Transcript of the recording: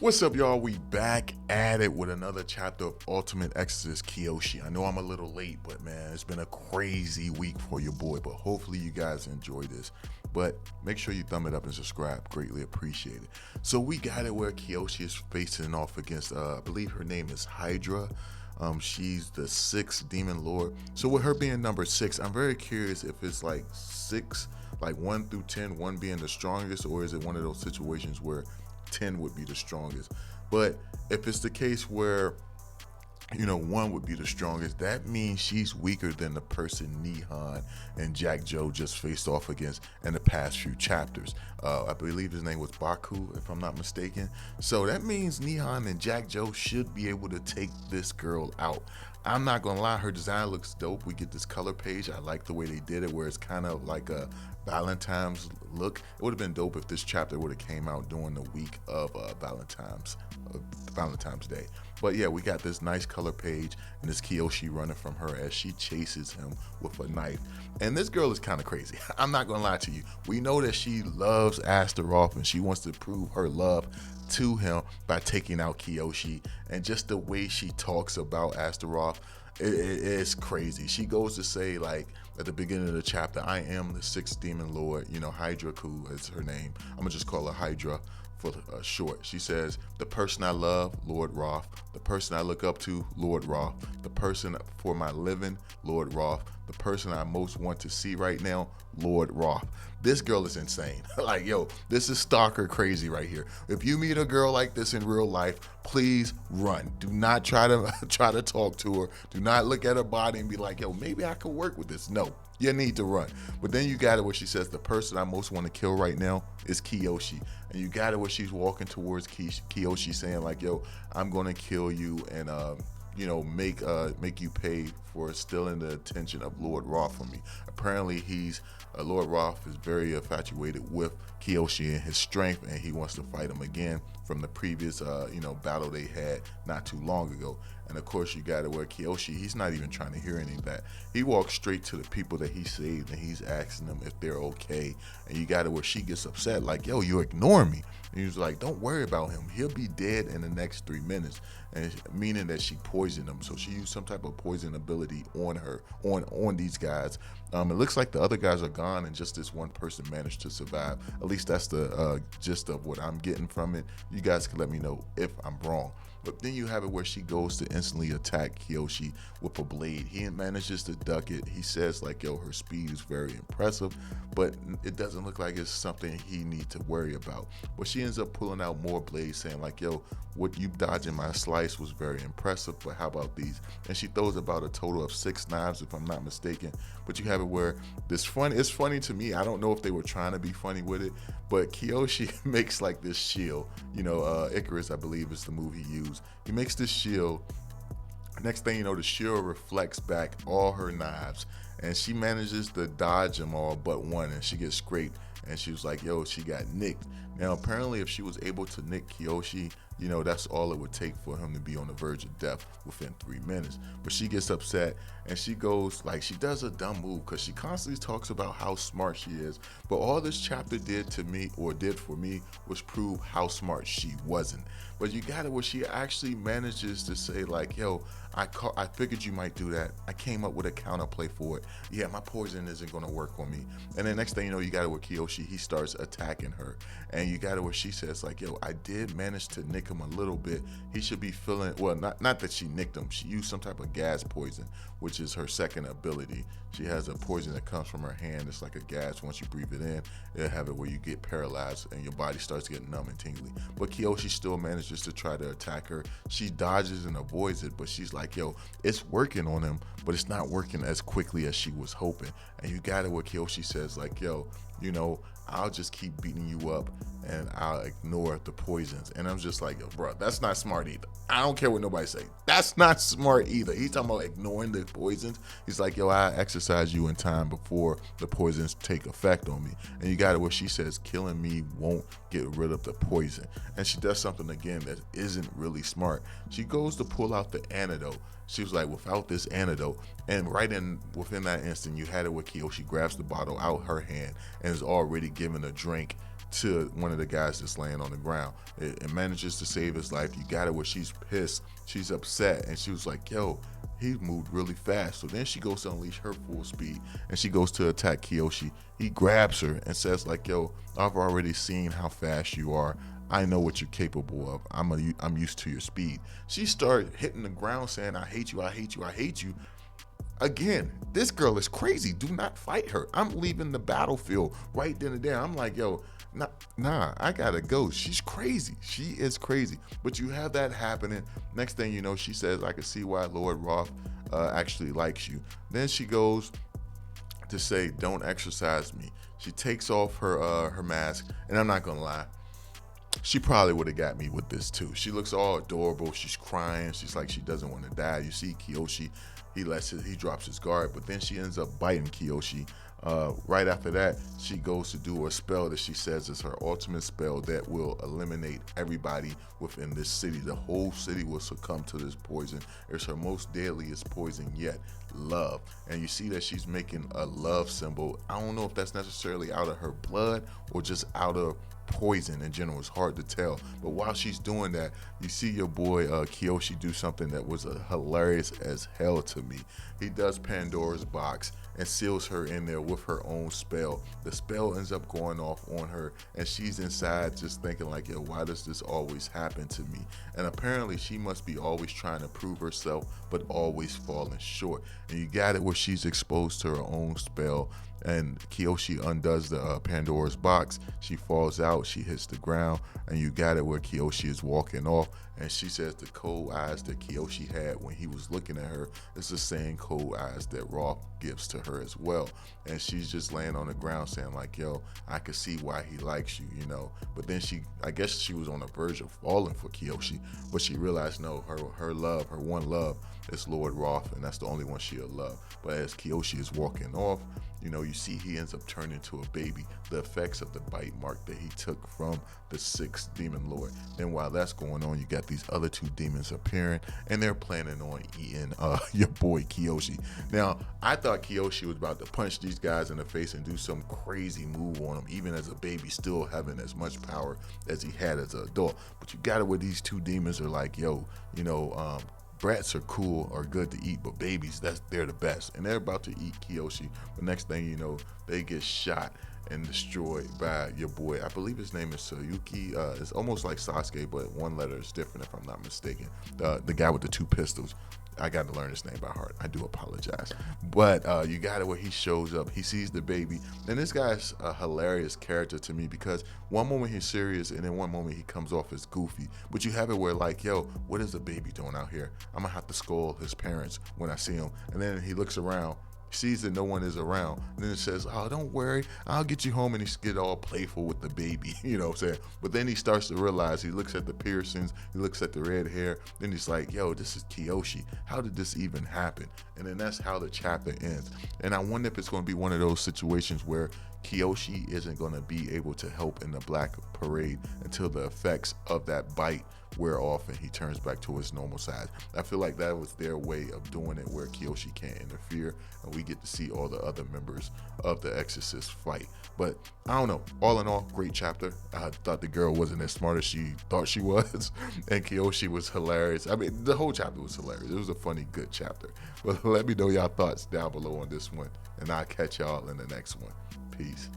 What's up, y'all? We back at it with another chapter of Ultimate Exorcist Kiyoshi. I know I'm a little late, but man, it's been a crazy week for your boy, but hopefully you guys enjoy this. But make sure you thumb it up and subscribe. Greatly appreciate it. So we got it where Kiyoshi is facing off against, I believe her name is Hydra. She's the 6th demon lord. So with her being number 6, I'm very curious if it's like 6, like 1 through 10, 1 being the strongest, or is it one of those situations where 10 would be the strongest? But if it's the case where, you know, 1 would be the strongest, that means she's weaker than the person Nihon and Jack Joe just faced off against in the past few chapters. I believe his name was Baku, if I'm not mistaken. So that means Nihon and Jack Joe should be able to take this girl out. I'm not gonna lie, her design looks dope. We get this color page. I like the way they did it, where it's kind of like a Valentine's look. It would have been dope if this chapter would have came out during the week of Valentine's Day. But yeah, we got this nice color page and this Kiyoshi running from her as she chases him with a knife. And this girl is kind of crazy. I'm not gonna lie to you. We know that she loves Astaroth and she wants to prove her love to him by taking out Kiyoshi, and just the way she talks about Astaroth, it's crazy. She goes to say, like, at the beginning of the chapter, I am the 6th demon lord, you know, Hydrako is her name. I'm gonna just call her Hydra for short. She says, the person I love, Lord Roth. The person I look up to, Lord Roth. The person for my living, Lord Roth. The person I most want to see right now, Lord Roth. This girl is insane. Like, yo, this is stalker crazy right here. If you meet a girl like this in real life, please run. Do not try to talk to her. Do not look at her body and be like, yo, maybe I could work with this. No, you need to run. But then you got it where she says, the person I most want to kill right now is Kiyoshi. And you got it where she's walking towards Kiyoshi saying, like, yo, I'm going to kill you and, you know, make you pay for stealing the attention of Lord Roth from me. Apparently Lord Roth is very infatuated with Kiyoshi and his strength, and he wants to fight him again from the previous battle they had not too long ago. And of course you got it where Kiyoshi, he's not even trying to hear any of that. He walks straight to the people that he saved and he's asking them if they're okay. And you got it where she gets upset, like, yo, you're ignoring me. And he was like, don't worry about him. He'll be dead in the next 3 minutes. And meaning that she poisoned him. So she used some type of poison ability on her, on these guys. It looks like the other guys are gone and just this one person managed to survive. At least that's the gist of what I'm getting from it. You guys can let me know if I'm wrong. But then you have it where she goes to instantly attack Kiyoshi with a blade. He manages to duck it. He says, like, yo, her speed is very impressive, but it doesn't look like it's something he needs to worry about. But she ends up pulling out more blades, saying, like, yo, what you dodging my slice was very impressive, but how about these? And she throws about a total of 6 knives, if I'm not mistaken. But you have it where it's funny to me. I don't know if they were trying to be funny with it, but Kiyoshi makes like this shield. You know, Icarus, I believe, is the move he used. He makes this shield. Next thing you know, the shield reflects back all her knives, and she manages to dodge them all but one, and she gets scraped. And she was like, yo, she got nicked. Now, apparently, if she was able to nick Kiyoshi, you know, that's all it would take for him to be on the verge of death within 3 minutes. But she gets upset and she goes, like, she does a dumb move because she constantly talks about how smart she is. But all this chapter did to me, or did for me, was prove how smart she wasn't. But you got it where she actually manages to say, like, yo, I figured you might do that. I came up with a counterplay for it. Yeah, my poison isn't going to work on me. And then next thing you know, you got it with Kiyoshi. He starts attacking her. And you got it where she says, like, yo, I did manage to nick him a little bit. He should be feeling, well, not that she nicked him. She used some type of gas poison, which is her second ability. She has a poison that comes from her hand. It's like a gas. Once you breathe it in, it'll have it where you get paralyzed and your body starts getting numb and tingly. But Kiyoshi still manages to try to attack her. She dodges and avoids it, but she's like, yo, it's working on him, but it's not working as quickly as she was hoping. And you got it where Kiyoshi says, like, yo, you know, I'll just keep beating you up and I'll ignore the poisons. And I'm just like, yo, bro, that's not smart either. I don't care what nobody say. That's not smart either. He's talking about ignoring the poisons. He's like, yo, I exercise you in time before the poisons take effect on me. And you got it where she says, killing me won't get rid of the poison. And she does something again that isn't really smart. She goes to pull out the antidote. She was like, without this antidote, and within that instant, you had it where Kiyoshi grabs the bottle out her hand and is already giving a drink to one of the guys that's laying on the ground. It manages to save his life. You got it where she's pissed, she's upset, and she was like, yo, he moved really fast. So then she goes to unleash her full speed and she goes to attack Kiyoshi. He grabs her and says like, yo, I've already seen how fast you are. I know what you're capable of. I'm used to your speed. She started hitting the ground saying, I hate you, I hate you, I hate you. Again, this girl is crazy. Do not fight her. I'm leaving the battlefield right then and there. I'm like, yo, nah, I gotta go. She's crazy. She is crazy. But you have that happening. Next thing you know, she says, I can see why Lord Roth actually likes you. Then she goes to say, don't exercise me. She takes off her mask, and I'm not gonna lie, she probably would have got me with this too. She looks all adorable. She's crying. She's like she doesn't want to die. You see Kiyoshi, he drops his guard, but then she ends up biting Kiyoshi. Right after that, she goes to do a spell that she says is her ultimate spell that will eliminate everybody within this city. The whole city will succumb to this poison. It's her most deadliest poison yet, love. And you see that she's making a love symbol. I don't know if that's necessarily out of her blood or just out of poison in general. It's hard to tell, but while she's doing that, you see your boy Kiyoshi do something that was hilarious as hell to me. He does Pandora's box and seals her in there with her own spell. The spell ends up going off on her, and she's inside just thinking like, yo, why does this always happen to me? And apparently she must be always trying to prove herself but always falling short. And you got it where she's exposed to her own spell, and Kiyoshi undoes the Pandora's box. She falls out, she hits the ground, and you got it where Kiyoshi is walking off, and she says the cold eyes that Kiyoshi had when he was looking at her is the same cold eyes that Roth gives to her as well. And she's just laying on the ground saying like, yo, I can see why he likes you, you know. But then I guess she was on the verge of falling for Kiyoshi, but she realized no, her love, her one love is Lord Roth, and that's the only one she'll love. But as Kiyoshi is walking off, you know, you see he ends up turning into a baby. The effects of the bite mark that he took from the 6th demon lord. Then while that's going on, you got these other 2 demons appearing, and they're planning on eating your boy Kiyoshi. Now, I thought Kiyoshi was about to punch these guys in the face and do some crazy move on them, even as a baby, still having as much power as he had as an adult. But you got it where these 2 demons are like, yo, you know, brats are cool or good to eat, but babies, they're the best. And they're about to eat Kiyoshi. The next thing you know, they get shot and destroyed by your boy. I believe his name is Sayuki. It's almost like Sasuke, but one letter is different if I'm not mistaken. The guy with the 2 pistols. I got to learn his name by heart. I do apologize. But you got it where he shows up. He sees the baby. And this guy's a hilarious character to me because one moment he's serious and then one moment he comes off as goofy. But you have it where like, yo, what is the baby doing out here? I'm going to have to scold his parents when I see him. And then he looks around, sees that no one is around, and then it says, oh, don't worry, I'll get you home, and he's get all playful with the baby, you know what I'm saying? But then he starts to realize, he looks at the piercings, he looks at the red hair, then he's like, yo, this is Kiyoshi, how did this even happen? And then that's how the chapter ends. And I wonder if it's going to be one of those situations where Kiyoshi isn't going to be able to help in the Black Parade until the effects of that bite wear off and he turns back to his normal size. I feel like that was their way of doing it where Kiyoshi can't interfere and we get to see all the other members of the Exorcist fight. But I don't know, all in all, great chapter. I thought the girl wasn't as smart as she thought she was and Kiyoshi was hilarious. I mean, the whole chapter was hilarious. It was a funny, good chapter. But let me know y'all thoughts down below on this one and I'll catch y'all in the next one. Peace.